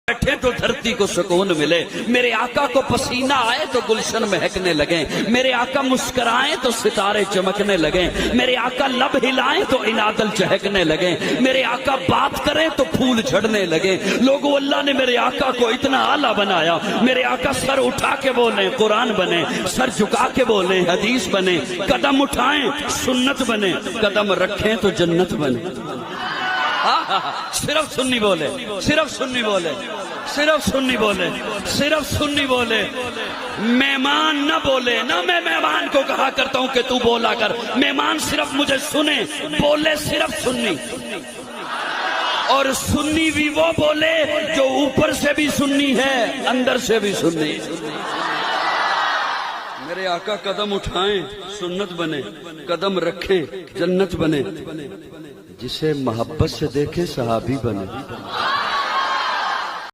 بیٹھے تو دھرتی کو سکون ملے، میرے آقا کو پسینہ آئے تو گلشن مہکنے لگیں، میرے آقا مسکرائیں تو ستارے چمکنے لگیں، میرے آقا لب ہلائیں تو عنادل چہکنے لگیں، میرے آقا بات کریں تو پھول جھڑنے لگیں۔ لوگو اللہ نے میرے آقا کو اتنا اعلیٰ بنایا، میرے آقا سر اٹھا کے بولیں قرآن بنے، سر جھکا کے بولیں حدیث بنے، قدم اٹھائیں سنت بنے، قدم رکھیں تو جنت بنے۔ صرف سنی بولے، صرف سنی بولے، صرف سنی بولے، صرف سنی بولے، مہمان نہ بولے نہ۔ میں مہمان کو کہا کرتا ہوں کہ تو بولا کر، مہمان صرف مجھے سنے، بولے صرف سنی۔ اور سنی بھی وہ بولے جو اوپر سے بھی سنی ہے اندر سے بھی سنی۔ میرے آقا قدم اٹھائیں سنت بنے، قدم رکھیں جنت بنے، جسے محبت سے دیکھے صحابی بنے۔